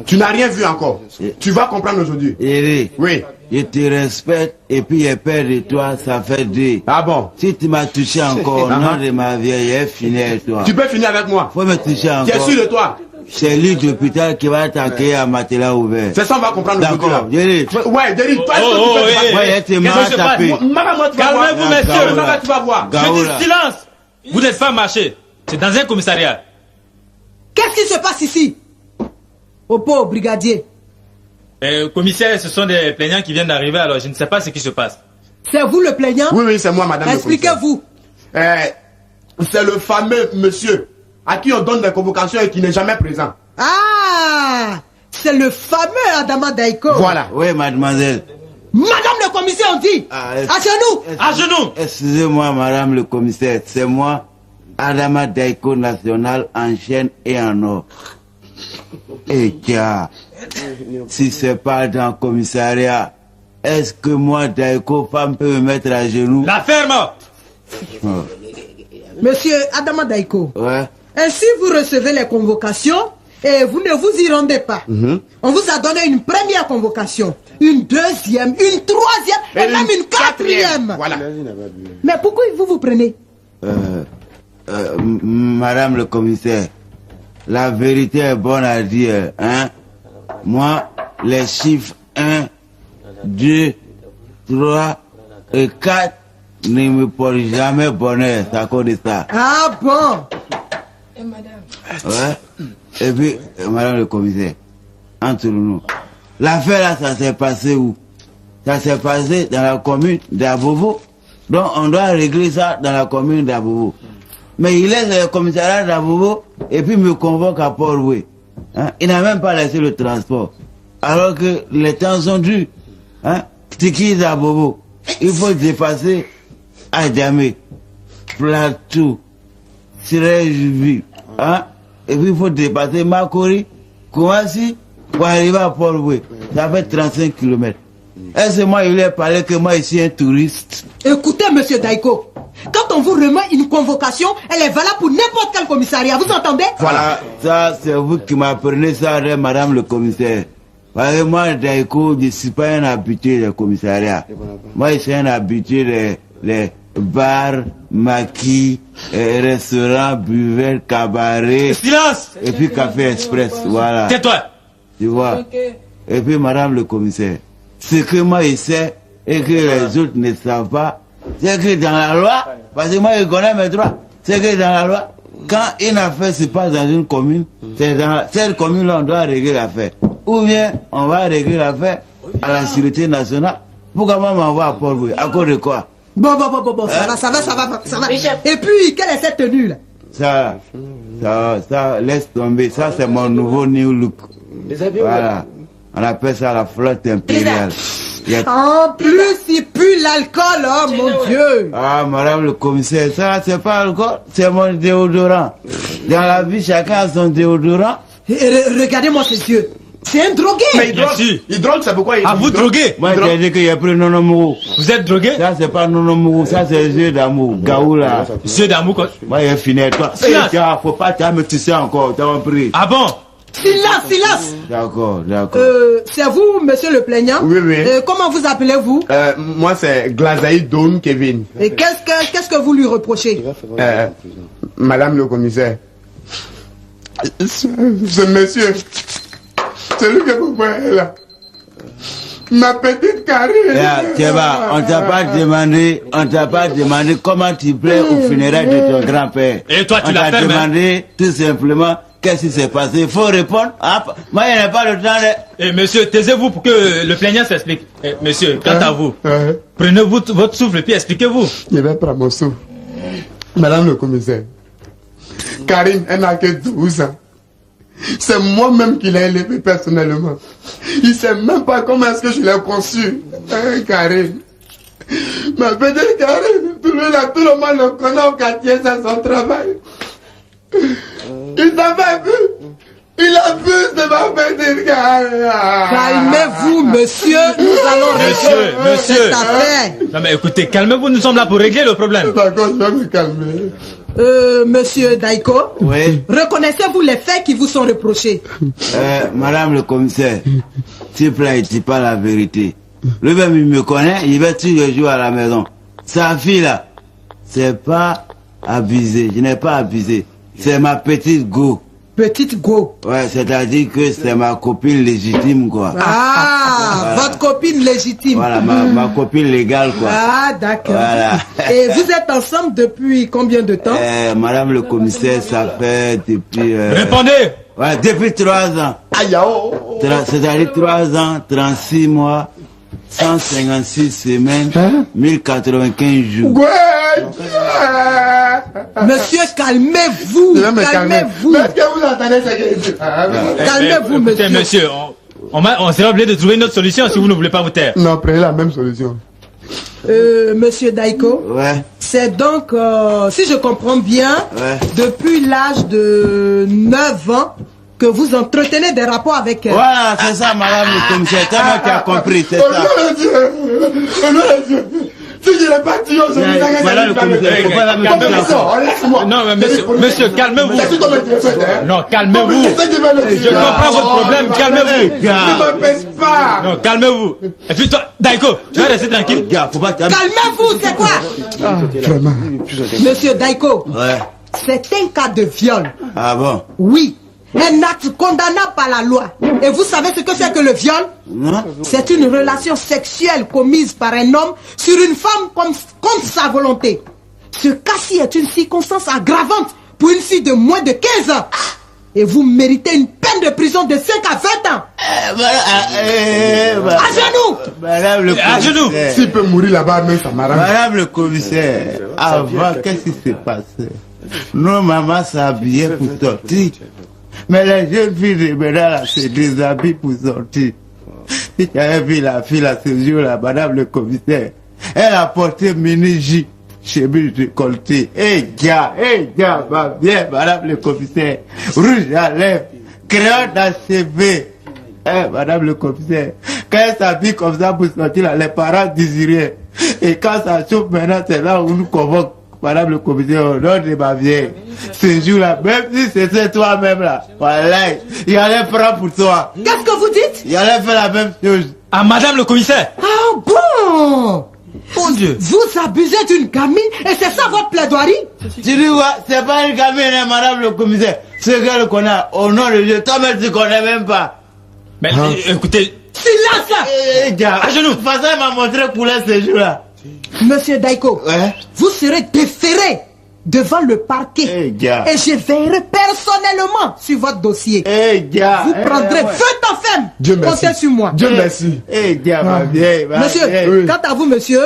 Tu n'as rien vu encore. Tu vas comprendre aujourd'hui. Eric, oui. Je te respecte et puis j'ai peur de toi, ça fait 2. Ah bon? Si tu m'as touché encore, nom de ma vieille, j'ai fini avec toi. Tu peux finir avec moi. Faut me toucher encore. Tu es sûr de toi? C'est lui d'hôpital qui va t'accueillir à matelas ouvert. C'est ça, on va comprendre aujourd'hui. D'accord, Eric. Ouais, Eric, toi, est-ce que tu peux te Ouais, t'es mal tapé. Calmez-vous, messieurs. Tu vas voir. Je dis silence. Vous n'êtes pas marché. C'est dans un commissariat. Qu'est-ce qui se passe ici? Au pauvre brigadier. Commissaire, ce sont des plaignants qui viennent d'arriver, alors je ne sais pas ce qui se passe. C'est vous le plaignant? Oui, c'est moi, madame. Expliquez-vous. C'est le fameux monsieur à qui on donne des convocations et qui n'est jamais présent. Ah, c'est le fameux Adama Daiko. Voilà. Oui, mademoiselle. Madame le commissaire, on dit. À genoux. À genoux. Excusez-moi, madame le commissaire. C'est moi, Adama Daiko national en chaîne et en or. Et tiens, si c'est pas dans le commissariat, est-ce que moi, Daiko, femme, peut me mettre à genoux? La ferme. Monsieur Adama Daiko. Ouais. Ainsi, vous recevez les convocations et vous ne vous y rendez pas. On vous a donné une première convocation, une deuxième, une troisième et même une quatrième. Voilà. Mais pourquoi vous vous prenez? Madame le commissaire, la vérité est bonne à dire, hein. Moi, les chiffres 1, 2, 3 et 4 ne me portent jamais bonheur, c'est à cause de ça. Ah bon? Et madame? Ouais. Et puis, madame le commissaire, entre nous, l'affaire là, ça s'est passé où? Ça s'est passé dans la commune d'Abobo. Donc, on doit régler ça dans la commune d'Abobo. Mais il laisse le commissariat d'Abobo et puis me convoque à Port-Louis. Hein? Il n'a même pas laissé le transport. Alors que les temps sont durs. Hein? Tiki d'Abobo. Il faut dépasser Adjamé, Plateau, Sirège-Ville. Hein? Et puis il faut dépasser Makori, Kouassi, pour arriver à Port-Louis. Ça fait 35 km. Est-ce que moi, il lui a parlé que moi, je suis un touriste? Écoutez, monsieur Daiko, quand on vous remet une convocation, elle est valable pour n'importe quel commissariat, vous entendez? Voilà, ça, c'est vous qui m'apprenez ça, madame le commissaire. Parce que moi, Daiko, je ne suis pas un habitué du commissariat. Moi, je suis un habitué des bars, maquis, restaurants, buveurs, cabarets. Silence! Et puis café express, voilà. Tais-toi! Tu vois? Et puis, madame le commissaire, ce que moi, je sais et que les autres ne savent pas, c'est que dans la loi, parce que moi, je connais mes droits, c'est que dans la loi, quand une affaire se passe dans une commune, c'est dans cette commune-là, on doit régler l'affaire. Ou bien, on va régler l'affaire à la sécurité nationale. Pourquoi moi m'envoie à Port-Louis? À cause de quoi? Bon, ça va. Et puis, quelle est cette tenue-là? Ça, laisse tomber. Ça, c'est mon nouveau new look. Voilà. On appelle ça la flotte impériale. En plus, il pue l'alcool, oh mon Dieu! Ah, madame le commissaire, ça, c'est pas l'alcool, c'est mon déodorant. Dans la vie, chacun a son déodorant. Regardez-moi ses yeux. C'est un drogué! Mais il drogue, c'est pourquoi il Ah, vous droguez? Moi, j'ai dit qu'il y a plus Nonomourou. Vous êtes drogué? Ça, c'est pas Nonomourou, ça, c'est yeux d'amour. Gaoula. Yeux d'amour, quoi? Moi, j'ai fini avec toi. Faut pas me tisser encore, t'as compris? Ah bon? Silence! D'accord. C'est vous, monsieur le plaignant? Oui. Comment vous appelez-vous? Moi, c'est Glazaï Don Kevin. Et qu'est-ce que vous lui reprochez? Madame le commissaire, ce monsieur, celui que vous voyez là, ma petite Karine. Tiens, on t'a pas demandé comment tu plais au funérailles de ton grand-père. Et toi, tu l'as fait, on t'a demandé tout simplement qu'est-ce qui s'est passé. Il faut répondre. Ah, moi, il n'y a pas le temps de... Eh, monsieur, taisez-vous pour que le plaignant s'explique. Eh, monsieur, quant à vous, prenez-vous votre souffle et puis expliquez-vous. Je vais prendre mon souffle. Madame le commissaire, Karine, elle n'a que 12 ans. C'est moi-même qui l'ai élevée personnellement. Il ne sait même pas comment est-ce que je l'ai conçue. Karine. Ma petite Karine, tout le monde le connaît au quartier, c'est son travail. Il t'avait vu. Il abuse de ma petite Karine. Calmez-vous, monsieur. Nous allons régler cette affaire. Non mais écoutez, calmez-vous, nous sommes là pour régler le problème. D'accord, je vais me calmer. Monsieur Daiko, Oui. reconnaissez-vous les faits qui vous sont reprochés? Madame le commissaire, s'il vous plaît, il dit pas la vérité. Lui-même, il me connaît, il va tous les jours à la maison. Sa fille là, c'est pas abusé, je n'ai pas abusé. C'est ma petite go. Petite go. Ouais, c'est-à-dire que c'est ma copine légitime, quoi. Ah, votre copine légitime. Voilà, ma copine légale, quoi. Ah, d'accord. Voilà. Et vous êtes ensemble depuis combien de temps? Madame le commissaire, ça fait depuis... Répondez! Ouais, depuis 3 ans. Aïe, oh. C'est-à-dire 3 ans, 36 mois, 156 semaines, 1095 jours. Ouais. Monsieur, calmez-vous. Je vais me calmer. Calmez-vous. Mais est-ce que vous entendez ce que je dis? Calmez-vous, Écoutez, monsieur. on sera obligé de trouver une autre solution si vous ne voulez pas vous taire. Non, prenez la même solution. Monsieur Daiko, Ouais. c'est donc, si je comprends bien, Ouais. depuis l'âge de 9 ans que vous entretenez des rapports avec elle. Voilà, c'est ça, madame le commissaire. C'est moi qui a compris, c'est Oh ça. non, Dieu! Oh non, Dieu! Si je n'ai pas dit, je vous Voilà le commissaire. Faut pas la mettre en place. laisse-moi. Non, mais monsieur, calmez-vous. C'est tout comme un téléphone, hein? Non, calmez-vous. Je comprends votre problème, calmez-vous. Ne m'empêche pas! Non, calmez-vous. Et puis toi, Daiko, tu vas rester tranquille. Gars, faut pas que Calmez-vous, c'est quoi? Vraiment. Monsieur Daiko, Ouais. c'est un cas de viol. Ah bon? Oui, un acte condamnable par la loi. Et vous savez ce que c'est que le viol? Non? C'est une relation sexuelle commise par un homme sur une femme contre sa volonté. Ce cas-ci est une circonstance aggravante pour une fille de moins de 15 ans. Et vous méritez une peine de prison de 5 à 20 ans. À genoux! Madame le À genoux. commissaire. S'il peut mourir là-bas, même ça m'arrange. Madame le commissaire, avant, qu'est-ce qui s'est passé? Nos mamans s'habillaient pour sortir. Mais les jeunes filles de maintenant, là, se déshabillent pour sortir. Si tu avais vu la fille, là, ce jour-là, madame le commissaire, elle a porté mini-J, chemise décolletée. Gars, ma bien, madame le commissaire, rouge à lèvres, crayon dans ses cheveux. Madame le commissaire, quand elle s'habille comme ça pour sortir, là, les parents disent rien. Et quand ça chauffe maintenant, c'est là où nous convoque. Madame le commissaire, au nom de ma vieille, ce jour-là, même si c'était toi-même là, voilà, il allait prendre pour toi. Qu'est-ce que vous dites? Il allait faire la même chose. Ah, madame le commissaire. Ah bon? Mon Dieu. Vous abusez d'une gamine et c'est ça votre plaidoirie? Tu dis quoi? C'est pas une gamine, hein, madame le commissaire. Ce qu'elle connaît, au nom de Dieu, toi-même tu connais même pas. Mais écoutez, Silence là! Gars, à genoux. De toute façon, elle m'a montré couleur ce jour-là. Monsieur Daiko, Ouais. vous serez déféré devant le parquet gars. et je veillerai personnellement sur votre dossier. Gars. Vous prendrez 20 ans ferme. Dieu merci. Comptez sur moi. Dieu merci. Gars, ma vieille, ma Monsieur, vieille. Oui. quant à vous, monsieur,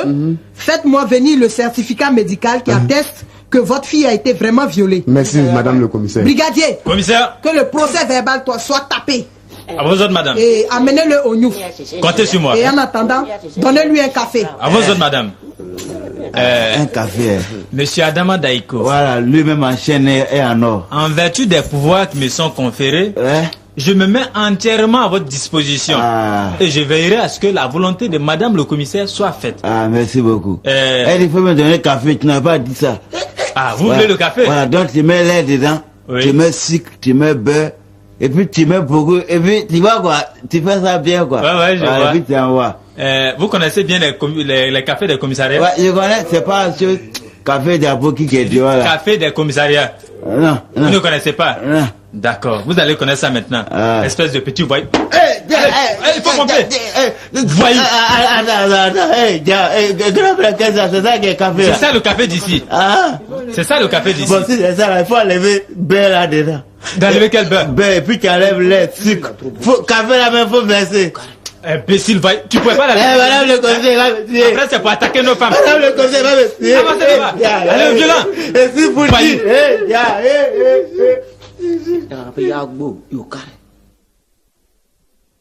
faites-moi venir le certificat médical qui atteste que votre fille a été vraiment violée. Merci, madame le commissaire. Brigadier, commissaire, que le procès verbal soit tapé à vos ordres, madame. et amenez-le au Niouf. Comptez sur moi. Et en attendant, donnez-lui un café. À vos ordres, madame. Un café. Monsieur Adama Daiko, Voilà, lui-même en chaîne et en or. en vertu des pouvoirs qui me sont conférés, Ouais. je me mets entièrement à votre disposition. Ah. Et je veillerai à ce que la volonté de madame le commissaire soit faite. Ah, merci beaucoup. Euh, Il faut me donner le café, tu n'as pas dit ça. Ah, vous Voilà. voulez le café? Voilà, donc tu mets lait dedans, Oui. tu mets sucre, tu mets beurre, et puis tu mets beaucoup, et puis tu vois quoi, tu fais ça bien quoi. Ouais, je vois. Et puis tu envoies. Vous connaissez bien les cafés des commissariats? Ouais, je connais, c'est pas ce café d'Aboki qui est dehors là. Café des commissariats. Non, Vous non. ne connaissez pas? Non. D'accord, vous allez connaître ça maintenant. Ah. Espèce de petit voyou. Il faut compter. Voyez. Attends, grand frère, qu'est-ce que c'est ça qui est café C'est là? ça le café d'ici. Ah, C'est ça le café d'ici. bon, si c'est ça là, il faut enlever beurre là dedans. D'enlever quel beurre? Beurre, et puis tu enlèves lait, sucre. Café là même, faut verser. Imbécile, voyou. Tu pouvais pas la Madame le conseiller, va me tuer. Après, c'est pour attaquer nos femmes. Madame le conseiller, va me tuer. Avancez là-bas. Allez, violent. Et si vous Voyou. dites, Yagbo, you carry.